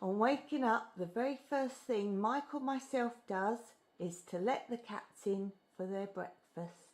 On waking up, the very first thing Mike or myself does is to let the cats in for their breakfast.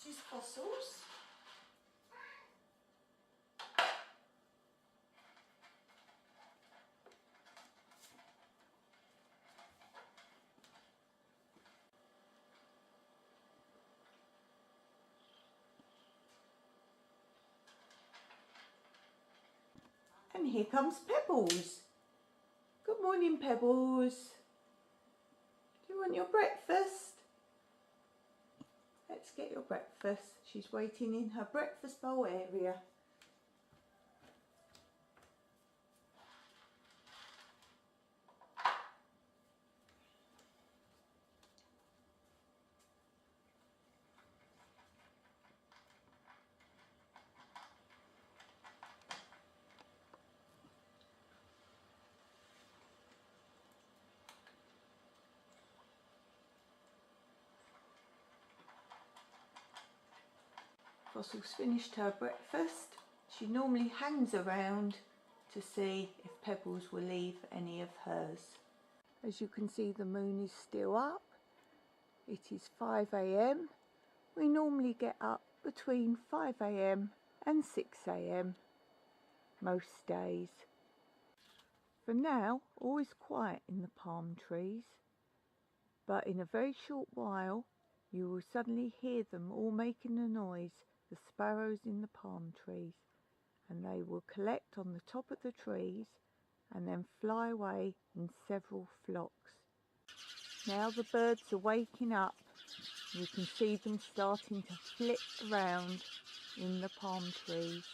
This is fossils. And here comes Pebbles. Good morning, Pebbles. Do you want your breakfast? Let's get your breakfast. She's waiting in her breakfast bowl area. Fossil's finished her breakfast. She normally hangs around to see if Pebbles will leave any of hers. As you can see, the moon is still up. It is 5 AM. We normally get up between 5 AM and 6 AM most days. For now, all is quiet in the palm trees, but in a very short while you will suddenly hear them all making a noise, the sparrows in the palm trees, and they will collect on the top of the trees and then fly away in several flocks. Now the birds are waking up. You can see them starting to flit around in the palm trees.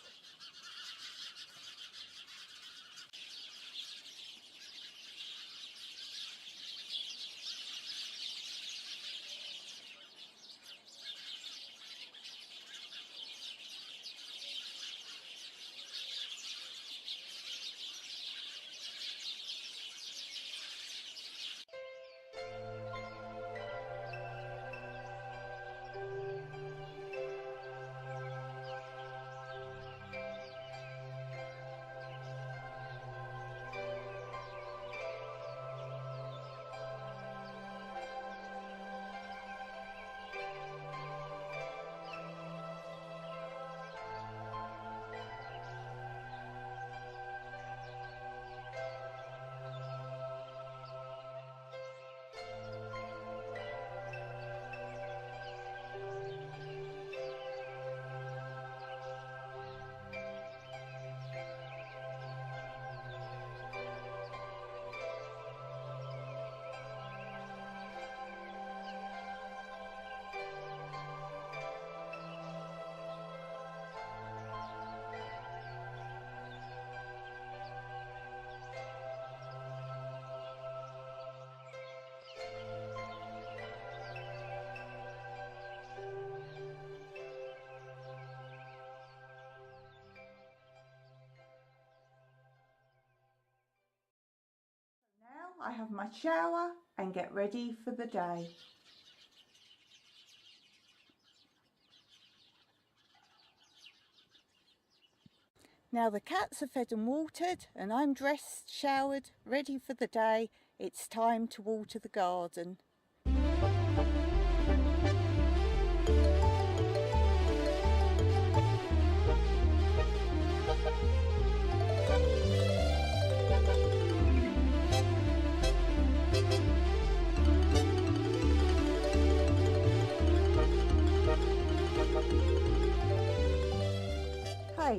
Now I have my shower and get ready for the day. Now the cats are fed and watered and I'm dressed, showered, ready for the day. It's time to water the garden.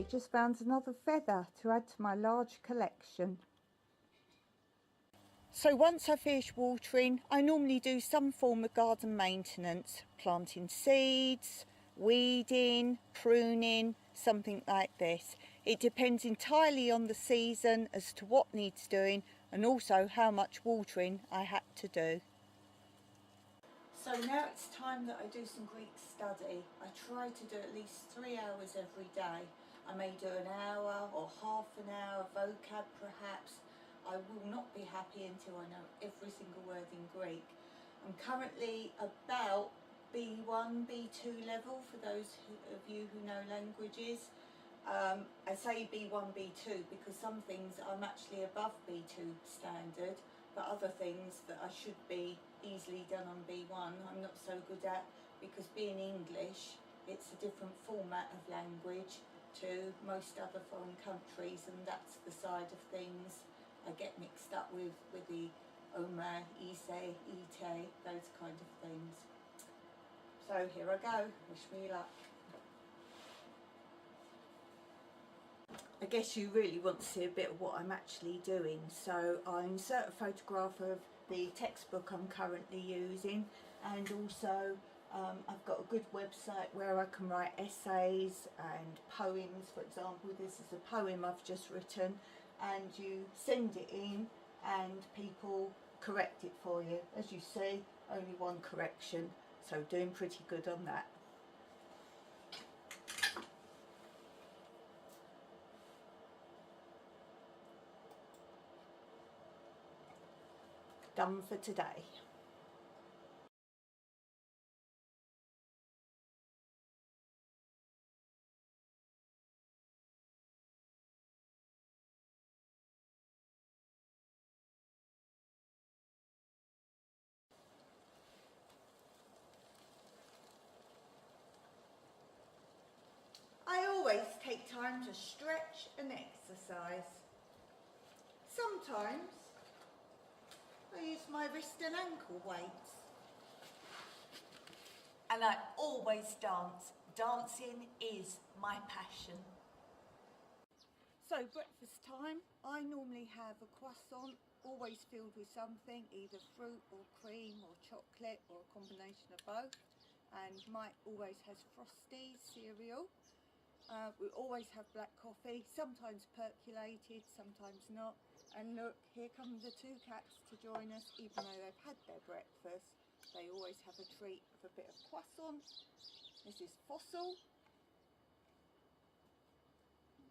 just found another feather to add to my large collection. So once I finish watering, I normally do some form of garden maintenance, planting seeds, weeding, pruning, something like this. It depends entirely on the season as to what needs doing and also how much watering I had to do. So now it's time that I do some Greek study. I try to do at least 3 hours every day. I may do an hour or half an hour, vocab perhaps. I will not be happy until I know every single word in Greek. I'm currently about B1, B2 level for those of you who know languages. I say B1, B2 because some things I'm actually above B2 standard, but other things that I should be easily done on B1 I'm not so good at, because being English, it's a different format of language to most other foreign countries, and that's the side of things I get mixed up with the Oma, Ise, Ite, those kind of things. So here I go, wish me luck. I guess you really want to see a bit of what I'm actually doing, so I'll insert a photograph of the textbook I'm currently using, and also I've got a good website where I can write essays and poems. For example, this is a poem I've just written, and you send it in and people correct it for you. As you see, only one correction, so doing pretty good on that. Done for today. I always take time to stretch and exercise. Sometimes I use my wrist and ankle weights. And I always dance. Dancing is my passion. So breakfast time, I normally have a croissant, always filled with something, either fruit or cream or chocolate or a combination of both. And Mike always has Frosties cereal. We always have black coffee, sometimes percolated, sometimes not. And look, here come the two cats to join us, even though they've had their breakfast. They always have a treat of a bit of croissant. This is Fossil.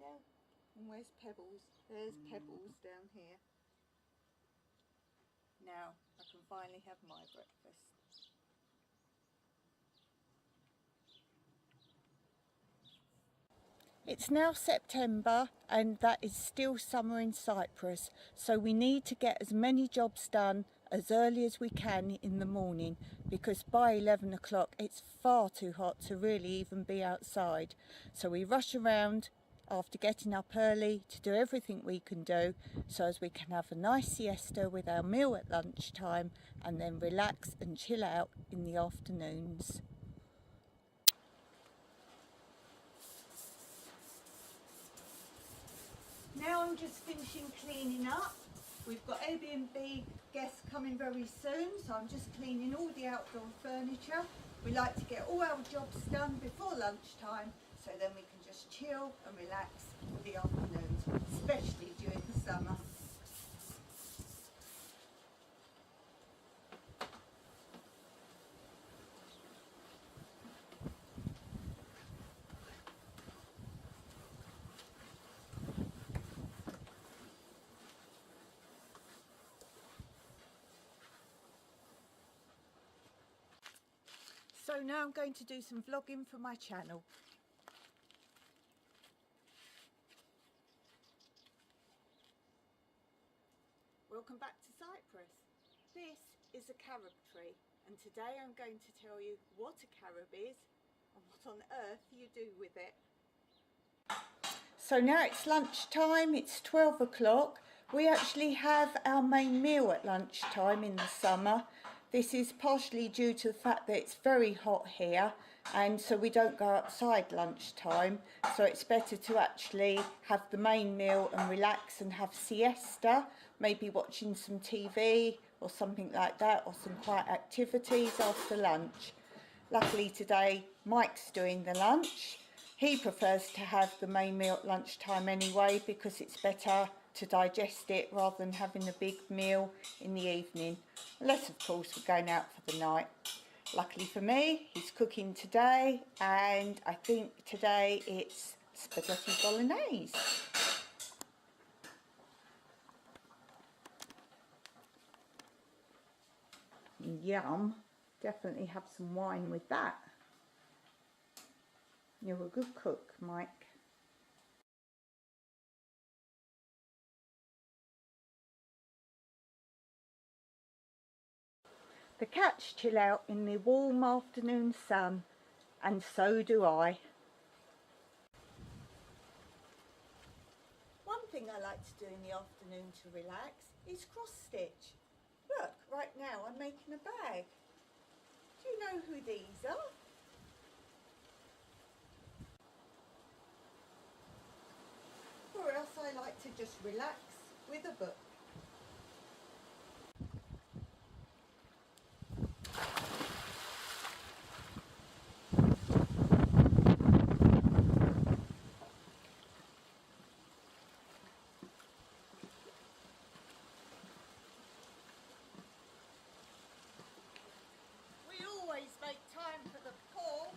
Yeah. And where's Pebbles? There's Pebbles down here. Now I can finally have my breakfast. It's now September and that is still summer in Cyprus, so we need to get as many jobs done as early as we can in the morning, because by 11 o'clock it's far too hot to really even be outside. So we rush around after getting up early to do everything we can do, so as we can have a nice siesta with our meal at lunchtime and then relax and chill out in the afternoons. Now I'm just finishing cleaning up. We've got Airbnb guests coming very soon, so I'm just cleaning all the outdoor furniture. We like to get all our jobs done before lunchtime, so then we can just chill and relax for the afternoons, especially during the summer. So now I'm going to do some vlogging for my channel. Welcome back to Cyprus. This is a carob tree, and today I'm going to tell you what a carob is and what on earth you do with it. So now it's lunchtime, it's 12 o'clock. We actually have our main meal at lunchtime in the summer. This is partially due to the fact that it's very hot here, and so we don't go outside lunchtime, so it's better to actually have the main meal and relax and have siesta, maybe watching some TV or something like that, or some quiet activities after lunch. Luckily today Mike's doing the lunch. He prefers to have the main meal at lunchtime anyway, because it's better to digest it rather than having a big meal in the evening, unless of course we're going out for the night. Luckily for me, he's cooking today, and I think today it's spaghetti bolognese. Yum. Definitely have some wine with that. You're a good cook, Mike. The cats chill out in the warm afternoon sun, and so do I. One thing I like to do in the afternoon to relax is cross stitch. Look, right now I'm making a bag. Do you know who these are? Or else I like to just relax with a book. We always make time for the pool.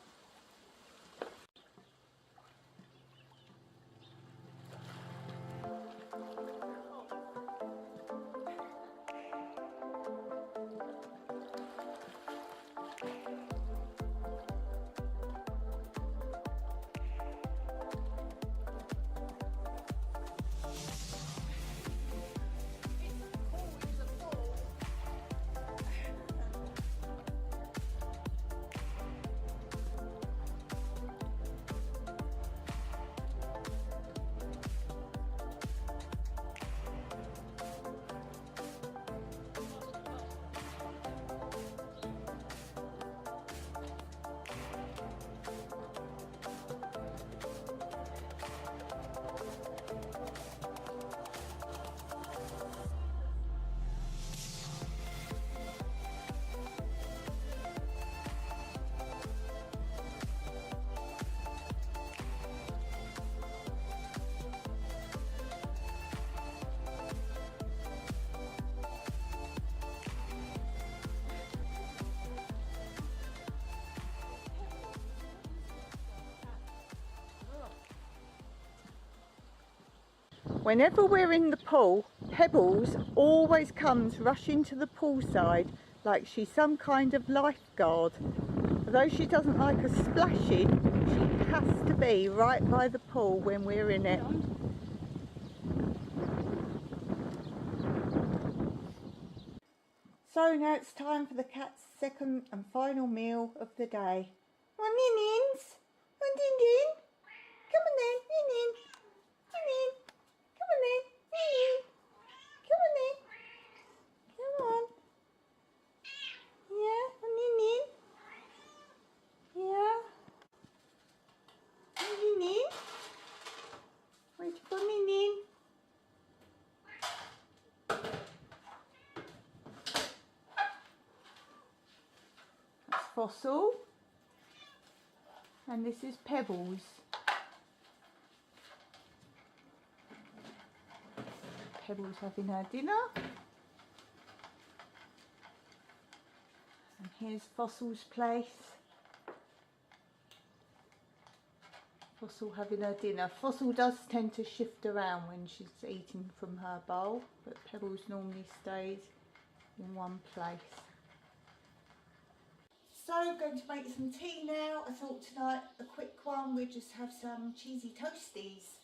Whenever we're in the pool, Pebbles always comes rushing to the poolside like she's some kind of lifeguard. Although she doesn't like us splashing, she has to be right by the pool when we're in it. So now it's time for the cat's second and final meal of the day. Come on, Nins. Come on, Din Din. Come on then, Nin. Come on. Come on then, Nin. Come on then. Come on. Yeah, Nin. Yeah. Nin. Where'd you go, Nin? That's Fossil. And this is Pebbles. Pebbles having her dinner. And here's Fossil's place. Fossil having her dinner. Fossil does tend to shift around when she's eating from her bowl, but Pebbles normally stays in one place. So I'm going to make some tea now. I thought tonight a quick one, we'd just have some cheesy toasties.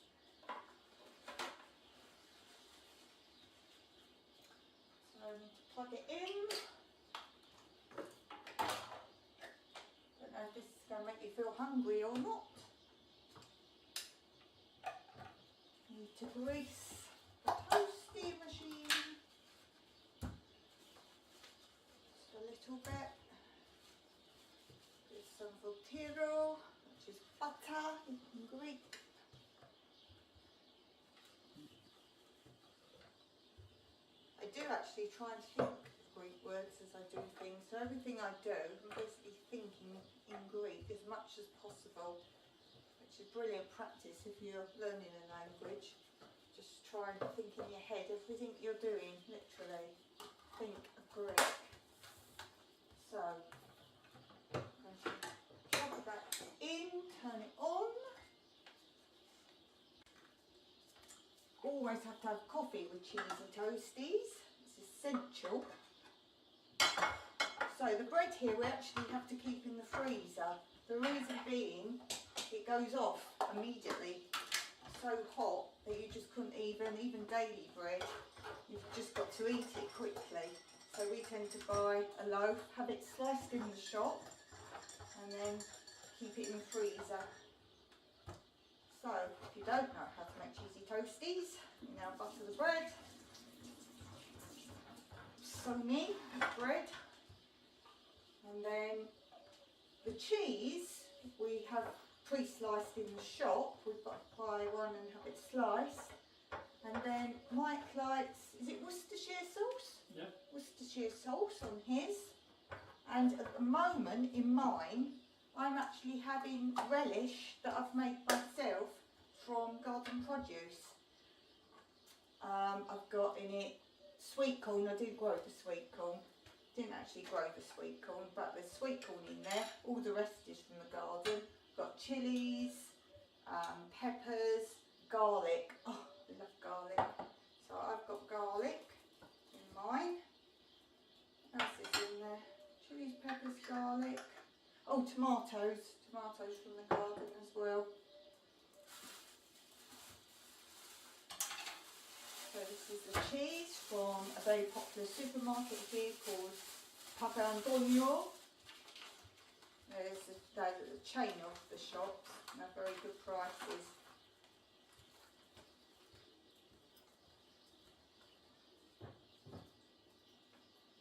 So I need to plug it in. Don't know if this is going to make you feel hungry or not. Need to grease the toasty machine. Just a little bit. Put some votiro, which is butter in Greek. I do actually try and think of Greek words as I do things, so everything I do, I'm basically thinking in Greek as much as possible, which is brilliant practice if you're learning a language. Just try and think in your head everything you're doing, literally. Think of Greek. So, I'm going to plug that in, turn it on. Always have to have coffee with cheesy toasties. It's essential. So the bread here we actually have to keep in the freezer. The reason being, it goes off immediately. It's so hot that you just couldn't even daily bread, you've just got to eat it quickly. So we tend to buy a loaf, have it sliced in the shop, and then keep it in the freezer. So if you don't know how to make cheesy toasties, you now butter the bread, sunny bread, and then the cheese we have pre-sliced in the shop. We've got to buy one and have it sliced. And then Mike likes, is it Worcestershire sauce? Yeah. Worcestershire sauce on his. And at the moment in mine, I'm actually having relish that I've made myself from garden produce. I've got in it sweet corn. I didn't grow the sweet corn. Didn't actually grow the sweet corn, but there's sweet corn in there. All the rest is from the garden. Got chilies, peppers, garlic. Oh, I love garlic. So I've got garlic in mine. What else is in there? Chilies, peppers, garlic. Oh, tomatoes. Tomatoes from the garden as well. So this is the cheese from a very popular supermarket here called Papandogno. There's a chain of the shops and they're very good prices.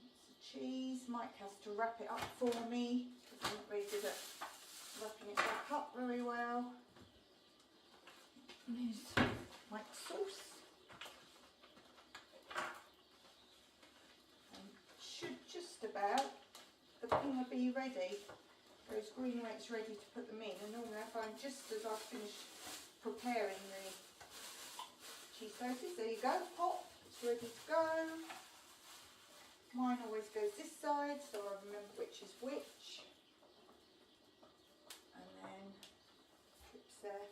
It's the cheese. Mike has to wrap it up for me because I'm not very good at wrapping it back up very well. And here's Mike's sauce. Should just about the pinger be ready. Those green rates ready to put them in, and normally I find just as I finish preparing the cheese toasties, there you go, hot, it's ready to go. Mine always goes this side so I remember which is which. And then clips there.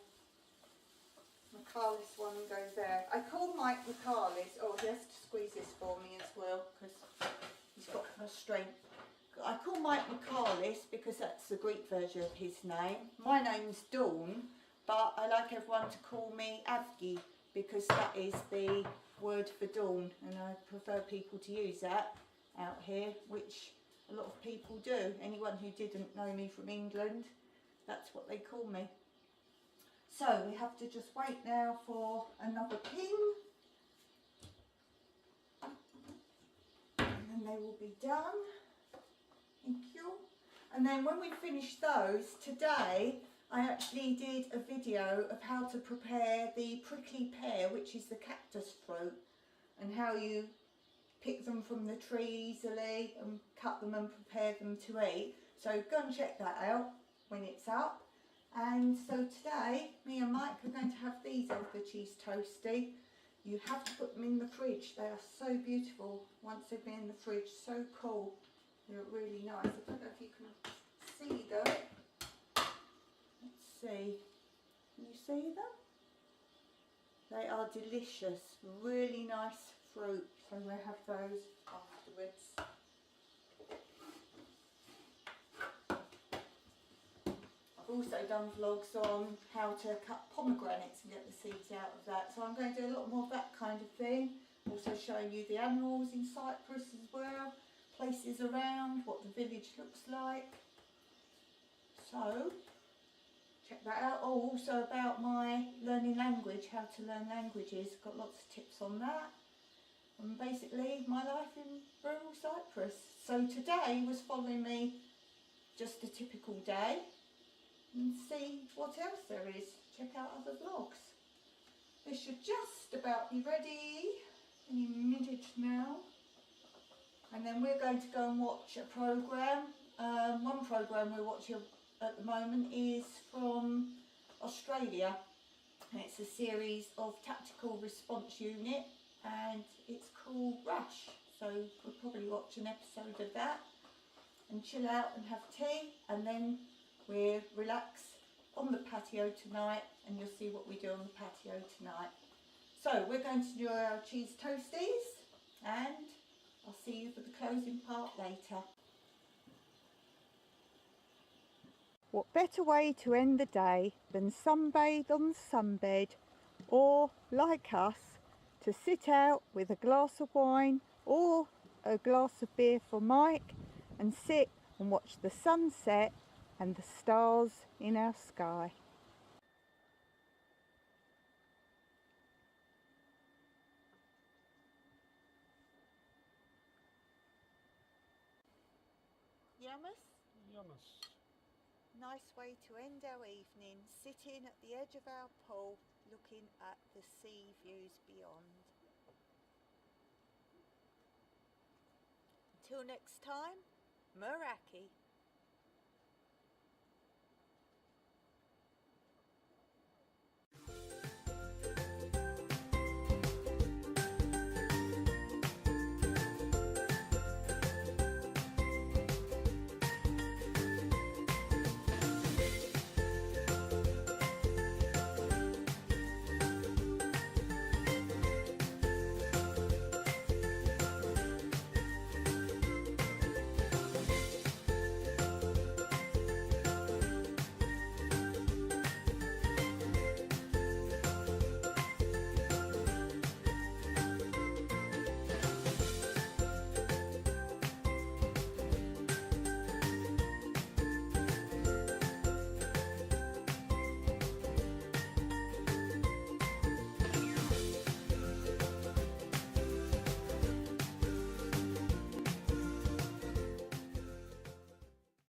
Michaelis one goes there. I call Mike Michaelis. Oh, he has to squeeze this for me as well because he's got no strength. I call Mike Michaelis because that's the Greek version of his name. My name's Dawn, but I like everyone to call me Avgi because that is the word for dawn, and I prefer people to use that out here, which a lot of people do. Anyone who didn't know me from England, that's what they call me. So we have to just wait now for another ping, and then they will be done. Thank you. And then when we finish those, today I actually did a video of how to prepare the prickly pear, which is the cactus fruit, and how you pick them from the tree easily and cut them and prepare them to eat. So go and check that out when it's up. And so today, me and Mike are going to have these over the cheese toasty. You have to put them in the fridge. They are so beautiful once they've been in the fridge, so cool. They're really nice. I don't know if you can see them. Let's see. Can you see them? They are delicious. Really nice fruit. So we'll have those afterwards. I've also done vlogs on how to cut pomegranates and get the seeds out of that. So I'm going to do a lot more of that kind of thing. Also showing you the animals in Cyprus as well. Places around, what the village looks like. So, check that out. Oh, also about my learning language, how to learn languages. Got lots of tips on that. And basically, my life in rural Cyprus. So today was following me just a typical day and see what else there is. Check out other vlogs. This should just about be ready any minute now. And then we're going to go and watch a programme. One programme we're watching at the moment is from Australia. And it's a series of Tactical Response Unit and it's called Rush. So we'll probably watch an episode of that and chill out and have tea, and then we'll relax on the patio tonight, and you'll see what we do on the patio tonight. So we're going to do our cheese toasties and I'll see you for the closing part later. What better way to end the day than sunbathe on the sunbed, or like us, to sit out with a glass of wine or a glass of beer for Mike and sit and watch the sunset and the stars in our sky. Yummus? Yummus. Nice way to end our evening, sitting at the edge of our pool looking at the sea views beyond. Until next time, Meraki.